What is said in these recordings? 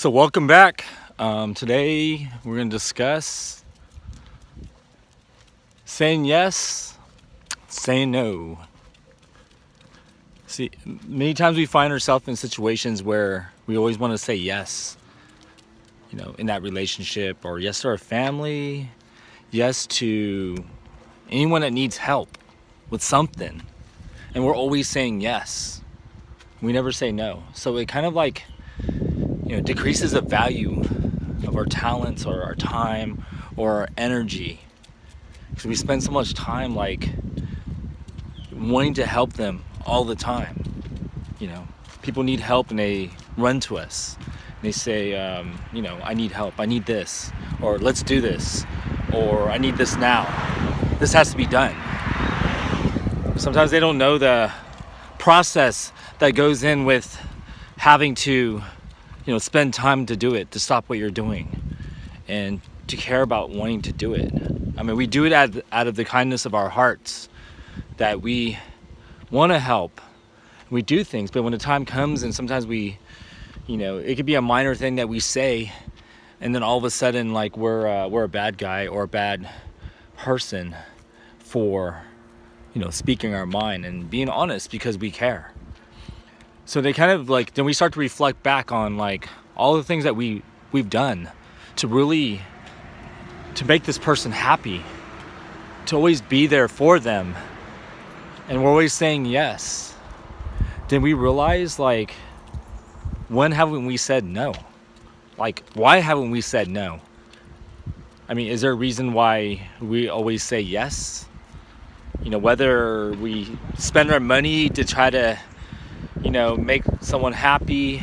So welcome back. Today we're going to discuss saying yes, saying no. See, many times we find ourselves in situations where we always want to say yes, in that relationship, or yes to our family, yes to anyone that needs help with something. And we're always saying yes. We never say no. So it kind of decreases the value of our talents or our time or our energy, because we spend so much time wanting to help them all the time. People need help and they run to us and they say, I need help, I need this, or let's do this, or I need this now, this has to be done. Sometimes they don't know the process that goes in with having to spend time to do it, to stop what you're doing, and to care about wanting to do it. I mean, we do it out of the kindness of our hearts, that we want to help. We do things, but when the time comes, and sometimes it could be a minor thing that we say, and then all of a sudden, we're a bad guy or a bad person for, speaking our mind and being honest because we care. So they kind of then we start to reflect back on all the things that we've done to make this person happy, to always be there for them. And we're always saying yes. Then we realize when haven't we said no? Why haven't we said no? I mean, is there a reason why we always say yes? Whether we spend our money to try to make someone happy,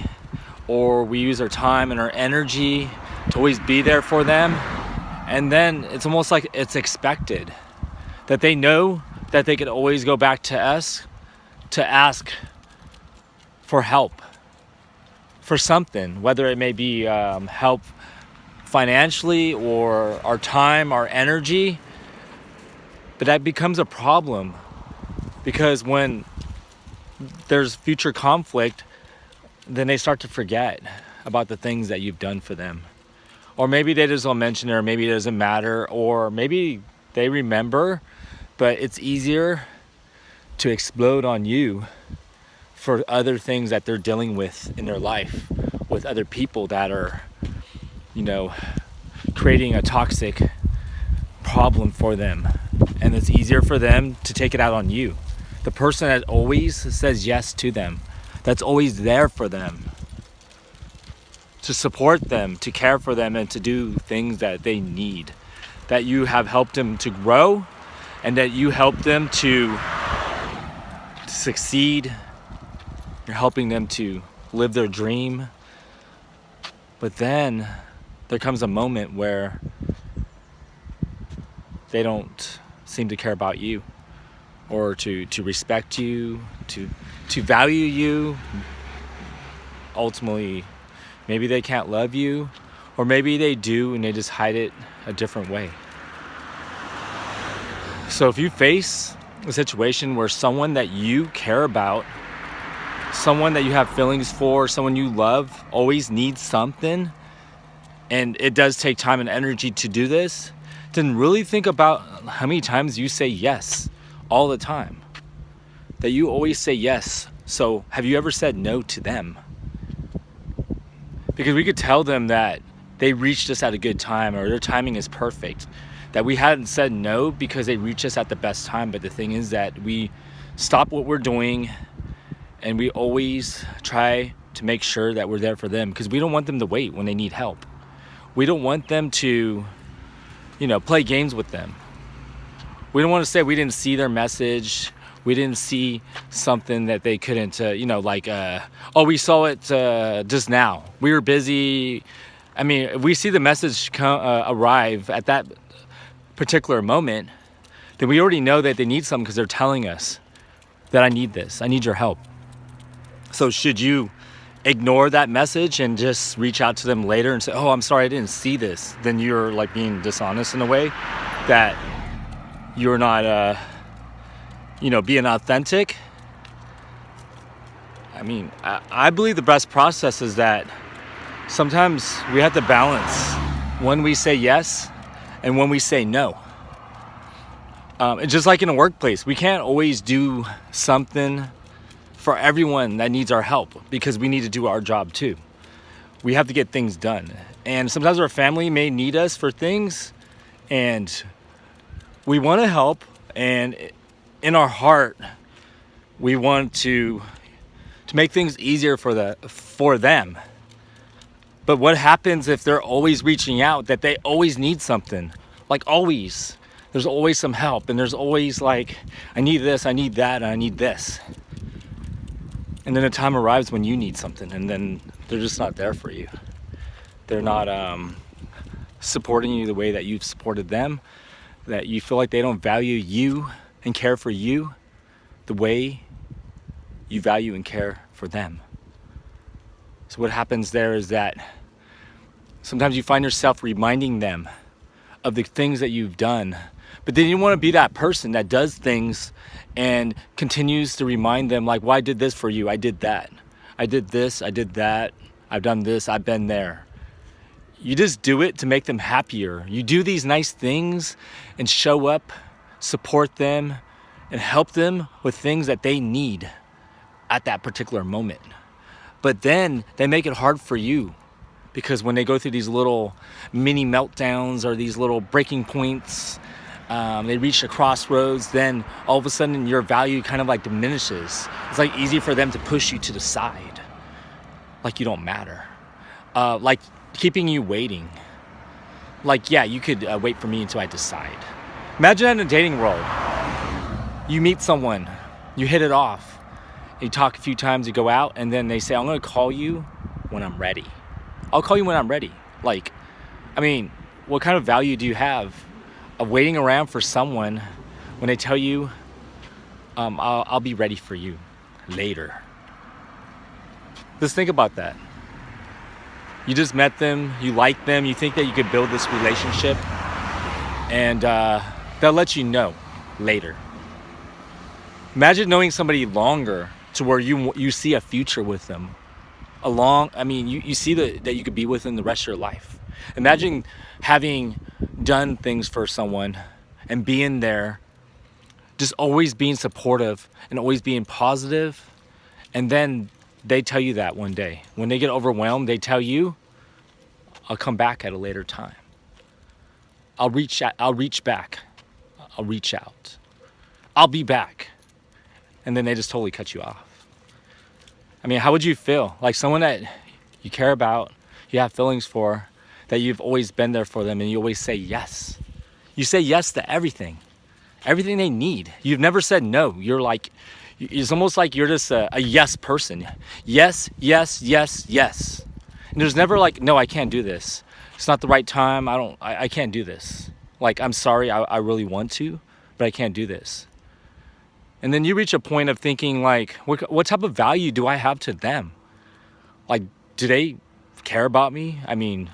or we use our time and our energy to always be there for them. And then it's almost like it's expected that they know that they could always go back to us to ask for help for something, whether it may be help financially or our time, our energy. But that becomes a problem, because when there's future conflict, then they start to forget about the things that you've done for them. Or maybe they just don't mention it, or maybe it doesn't matter, or maybe they remember, but it's easier to explode on you for other things that they're dealing with in their life, with other people that are, creating a toxic problem for them. And it's easier for them to take it out on you, the person that always says yes to them, that's always there for them, to support them, to care for them, and to do things that they need, that you have helped them to grow, and that you help them to succeed. You're helping them to live their dream. But then there comes a moment where they don't seem to care about you, or to respect you, to value you. Ultimately, maybe they can't love you, or maybe they do and they just hide it a different way. So if you face a situation where someone that you care about, someone that you have feelings for, someone you love always needs something, and it does take time and energy to do this, then really think about how many times you say yes all the time. That you always say yes. So have you ever said no to them? Because we could tell them that they reached us at a good time, or their timing is perfect, that we hadn't said no because they reached us at the best time. But the thing is that we stop what we're doing, and we always try to make sure that we're there for them, because we don't want them to wait when they need help. We don't want them to play games with them. We don't want to say we didn't see their message, we didn't see something that they couldn't, we saw it just now. We were busy. I mean, if we see the message arrive at that particular moment, then we already know that they need something, because they're telling us that I need this, I need your help. So should you ignore that message and just reach out to them later and say, oh, I'm sorry, I didn't see this? Then you're being dishonest in a way, that you're not being authentic. I mean, I believe the best process is that sometimes we have to balance when we say yes and when we say no. And just like in a workplace, we can't always do something for everyone that needs our help because we need to do our job too. We have to get things done. And sometimes our family may need us for things and we want to help, and in our heart we want to make things easier for them. But what happens if they're always reaching out, that they always need something? Like always. There's always some help, and there's always like, I need this, I need that, and I need this. And then a time arrives when you need something, and then they're just not there for you. They're not supporting you the way that you've supported them, that you feel like they don't value you and care for you the way you value and care for them. So what happens there is that sometimes you find yourself reminding them of the things that you've done, but then you want to be that person that does things and continues to remind them, like, well, I did this for you, I did that, I did this, I did that, I've done this, I've been there. You just do it to make them happier. You do these nice things and show up, support them, and help them with things that they need at that particular moment. But then they make it hard for you, because when they go through these little mini meltdowns or these little breaking points, they reach a crossroads, then all of a sudden your value kind of like diminishes. It's like easy for them to push you to the side, like you don't matter, like keeping you waiting. Like, yeah, you could wait for me until I decide. Imagine in a dating world, you meet someone, you hit it off, you talk a few times, you go out, and then they say, I'm gonna call you when I'm ready. I'll call you when I'm ready. Like, I mean, what kind of value do you have of waiting around for someone when they tell you, I'll be ready for you later? Just think about that. You just met them, you like them, you think that you could build this relationship, and they'll let you know later. Imagine knowing somebody longer to where you see a future with them. You see that you could be with them the rest of your life. Imagine having done things for someone and being there, just always being supportive and always being positive, and then they tell you that one day. When they get overwhelmed, they tell you, I'll come back at a later time. I'll reach back. I'll reach out. I'll be back. And then they just totally cut you off. I mean, how would you feel? Like someone that you care about, you have feelings for, that you've always been there for them, and you always say yes. You say yes to everything they need. You've never said no. You're like, it's almost like you're just a yes person. Yes, yes, yes, yes. And there's never like, no, I can't do this. It's not the right time. I can't do this. Like, I'm sorry, I really want to, but I can't do this. And then you reach a point of thinking like, what type of value do I have to them? Like, do they care about me? I mean,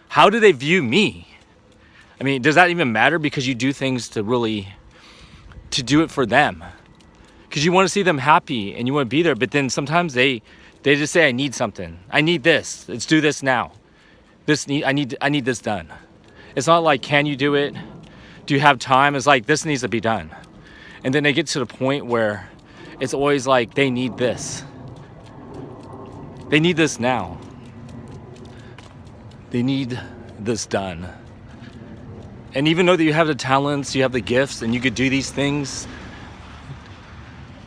how do they view me? I mean, does that even matter? Because you do things to do it for them. Because you want to see them happy and you want to be there, but then sometimes they just say, I need something. I need this. Let's do this now. I need this done. It's not like, can you do it? Do you have time? It's like, this needs to be done. And then they get to the point where it's always like, they need this. They need this now. They need this done. And even though that you have the talents, you have the gifts, and you could do these things,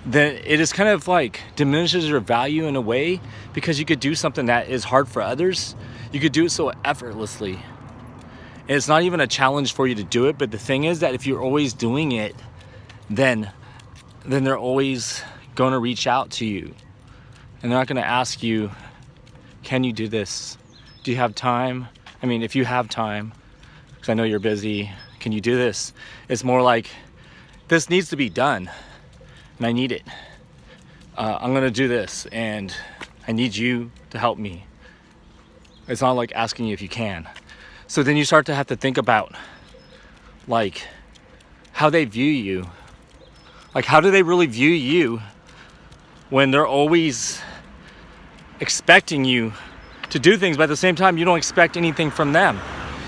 then it is kind of like diminishes your value in a way, because you could do something that is hard for others. You could do it so effortlessly. And it's not even a challenge for you to do it, but the thing is that if you're always doing it, then they're always going to reach out to you. And they're not going to ask you, can you do this? Do you have time? I mean, if you have time, because I know you're busy, can you do this? It's more like, this needs to be done, and I need it. I'm going to do this, and I need you to help me. It's not like asking you if you can. So then you start to have to think about, like, how they view you. Like, how do they really view you when they're always expecting you to do things, but at the same time, you don't expect anything from them.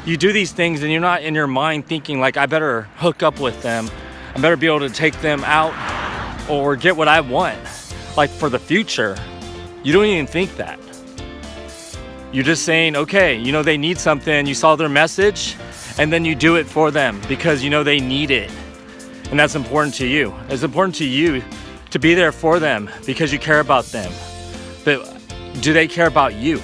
You do these things and you're not in your mind thinking like, I better hook up with them. I better be able to take them out or get what I want, like for the future. You don't even think that. You're just saying, okay, you know, they need something. You saw their message and then you do it for them because you know they need it. And that's important to you. It's important to you to be there for them because you care about them. But do they care about you?